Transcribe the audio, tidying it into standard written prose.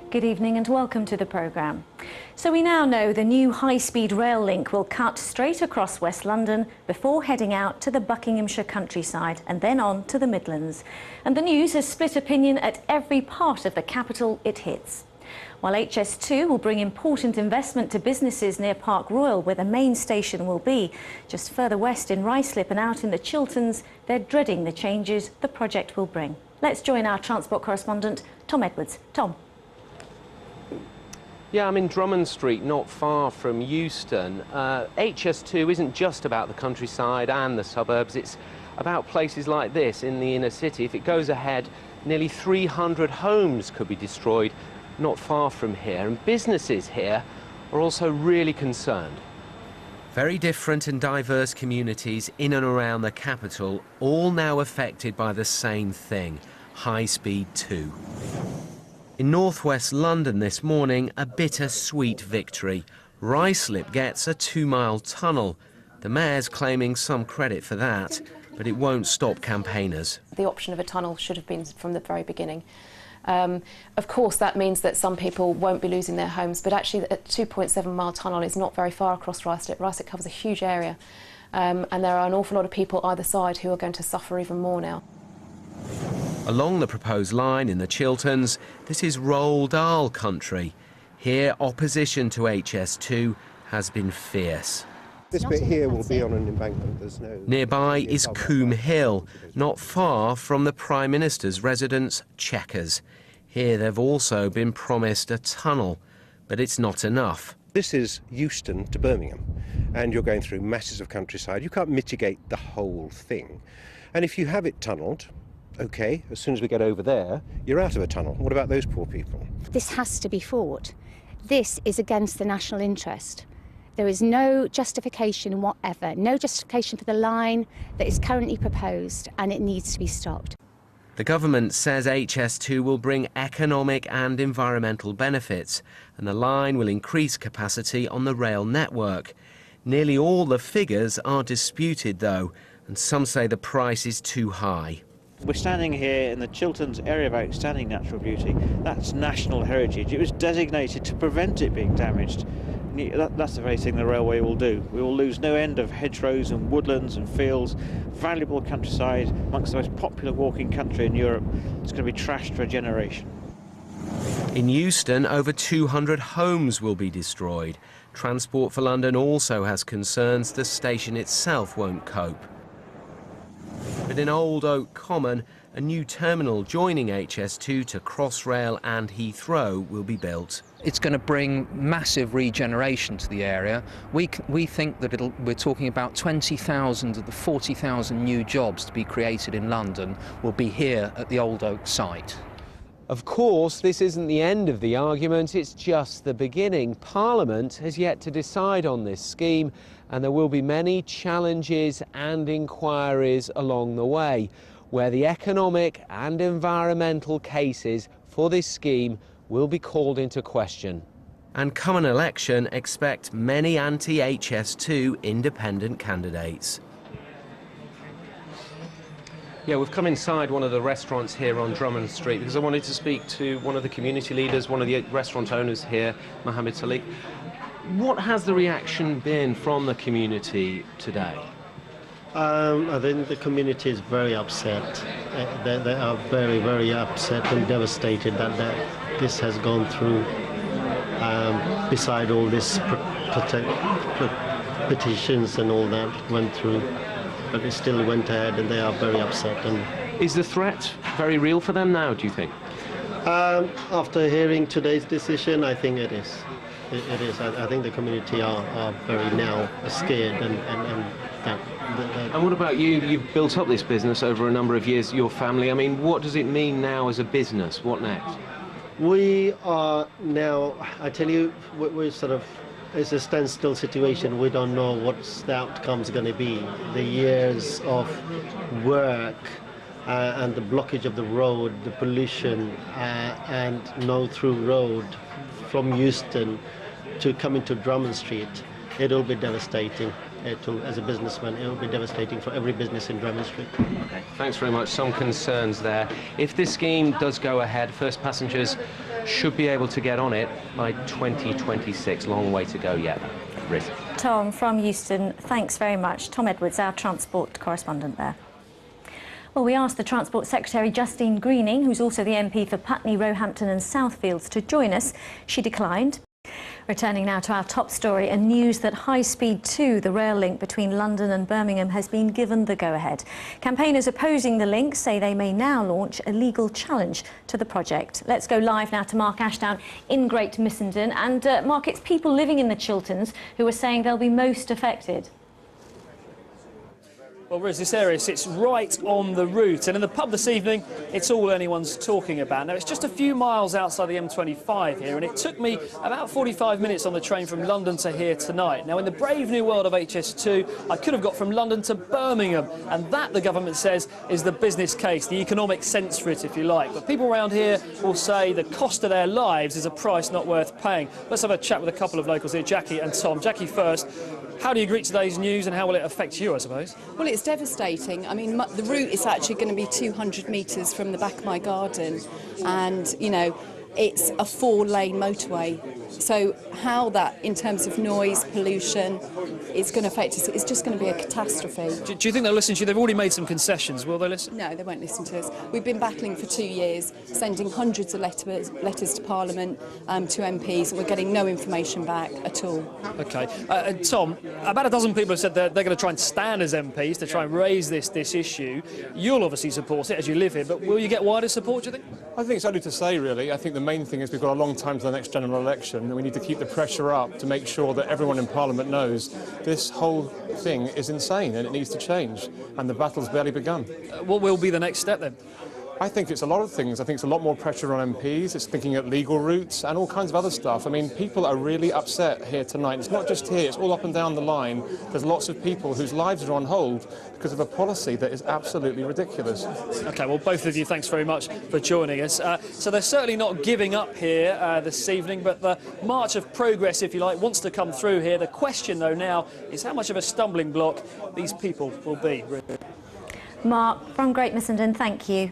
Good evening and welcome to the programme. So we now know the new high-speed rail link will cut straight across West London before heading out to the Buckinghamshire countryside and then on to the Midlands. And the news has split opinion at every part of the capital it hits. While HS2 will bring important investment to businesses near Park Royal, where the main station will be, just further west in Ruislip and out in the Chilterns, they're dreading the changes the project will bring. Let's join our transport correspondent, Tom Edwards. Tom. Yeah, I'm in Drummond Street, not far from Euston. HS2 isn't just about the countryside and the suburbs, it's about places like this in the inner city. If it goes ahead, nearly 300 homes could be destroyed not far from here, and businesses here are also really concerned. Very different and diverse communities in and around the capital, all now affected by the same thing, high-speed 2. In northwest London this morning, a bittersweet victory. Ruislip gets a 2-mile tunnel. The mayor's claiming some credit for that, but it won't stop campaigners. The option of a tunnel should have been from the very beginning. Of course, that means that some people won't be losing their homes, but actually a 2.7-mile tunnel is not very far across Ruislip. Ruislip covers a huge area, and there are an awful lot of people either side who are going to suffer even more now. Along the proposed line in the Chilterns, this is Roald Dahl country. Here, opposition to HS2 has been fierce. This bit here will be on an embankment. There's no... Nearby is Coombe Hill, not far from the Prime Minister's residence, Chequers. Here they've also been promised a tunnel, but it's not enough. This is Euston to Birmingham, and you're going through masses of countryside. You can't mitigate the whole thing. And if you have it tunnelled, OK, as soon as we get over there, you're out of a tunnel. What about those poor people? This has to be fought. This is against the national interest. There is no justification whatever, no justification for the line that is currently proposed, and it needs to be stopped. The government says HS2 will bring economic and environmental benefits, and the line will increase capacity on the rail network. Nearly all the figures are disputed, though, and some say the price is too high. We're standing here in the Chilterns area of outstanding natural beauty. That's national heritage. It was designated to prevent it being damaged. That's the very thing the railway will do. We will lose no end of hedgerows and woodlands and fields, valuable countryside amongst the most popular walking country in Europe. It's going to be trashed for a generation. In Euston, over 200 homes will be destroyed. Transport for London also has concerns the station itself won't cope. But in Old Oak Common, a new terminal joining HS2 to Crossrail and Heathrow will be built. It's going to bring massive regeneration to the area. We think that we're talking about 20,000 of the 40,000 new jobs to be created in London will be here at the Old Oak site. Of course, this isn't the end of the argument, it's just the beginning. Parliament has yet to decide on this scheme, and there will be many challenges and inquiries along the way, where the economic and environmental cases for this scheme will be called into question. And come an election, expect many anti-HS2 independent candidates. Yeah, we've come inside one of the restaurants here on Drummond Street because I wanted to speak to one of the community leaders, one of the restaurant owners here, Mohammed Salik. What has the reaction been from the community today? I think the community is very upset. They are very, very upset and devastated that this has gone through. Beside all this petitions and all that went through, but it still went ahead, and they are very upset. And is the threat very real for them now, do you think? After hearing today's decision, I think it is. It is. I think the community are very now scared, and that. And what about you? You've built up this business over a number of years, your family. I mean, what does it mean now as a business? What next? We are now, I tell you, we're sort of, it's a standstill situation. We don't know what the outcome's going to be. The years of work and the blockage of the road, the pollution, and no through road from Euston to coming to Drummond Street, it'll be devastating. as a businessman, it would be devastating for every business in Drummond Street. Okay, thanks very much. Some concerns there. If this scheme does go ahead, first passengers should be able to get on it by 2026. Long way to go yet. Riz. Tom from Euston, thanks very much. Tom Edwards, our transport correspondent there. Well, we asked the Transport Secretary Justine Greening, who's also the MP for Putney, Roehampton and Southfields, to join us. She declined. Returning now to our top story, and news that HS2, the rail link between London and Birmingham, has been given the go-ahead. Campaigners opposing the link say they may now launch a legal challenge to the project. Let's go live now to Mark Ashdown in Great Missenden. And Mark, it's people living in the Chilterns who are saying they'll be most affected. Well, Riz, this area sits right on the route, and in the pub this evening, it's all anyone's talking about. Now, it's just a few miles outside the M25 here, and it took me about 45 minutes on the train from London to here tonight. Now, in the brave new world of HS2, I could have got from London to Birmingham, and that, the government says, is the business case, the economic sense for it, if you like. But people around here will say the cost of their lives is a price not worth paying. Let's have a chat with a couple of locals here, Jackie and Tom. Jackie first. How do you greet today's news, and how will it affect you, I suppose? Well, it's devastating. I mean, the route is actually going to be 200 metres from the back of my garden, and, you know, it's a 4-lane motorway. So how that, in terms of noise, pollution, is going to affect us, it's just going to be a catastrophe. Do you think they'll listen to you? They've already made some concessions. Will they listen? No, they won't listen to us. We've been battling for 2 years, sending hundreds of letters to Parliament, to MPs, and we're getting no information back at all. OK. Tom, about a dozen people have said they're going to try and stand as MPs to try and raise this issue. You'll obviously support it as you live here, but will you get wider support, do you think? I think it's early to say, really. I think the main thing is we've got a long time to the next general election, and we need to keep the pressure up to make sure that everyone in Parliament knows this whole thing is insane and it needs to change, and the battle's barely begun. What will be the next step then? I think it's a lot of things. I think it's a lot more pressure on MPs. It's thinking at legal routes and all kinds of other stuff. I mean, people are really upset here tonight. It's not just here, it's all up and down the line. There's lots of people whose lives are on hold because of a policy that is absolutely ridiculous. OK, well, both of you, thanks very much for joining us. So they're certainly not giving up here this evening, but the march of progress, if you like, wants to come through here. The question, though, now is how much of a stumbling block these people will be. Mark from Great Missenden, thank you.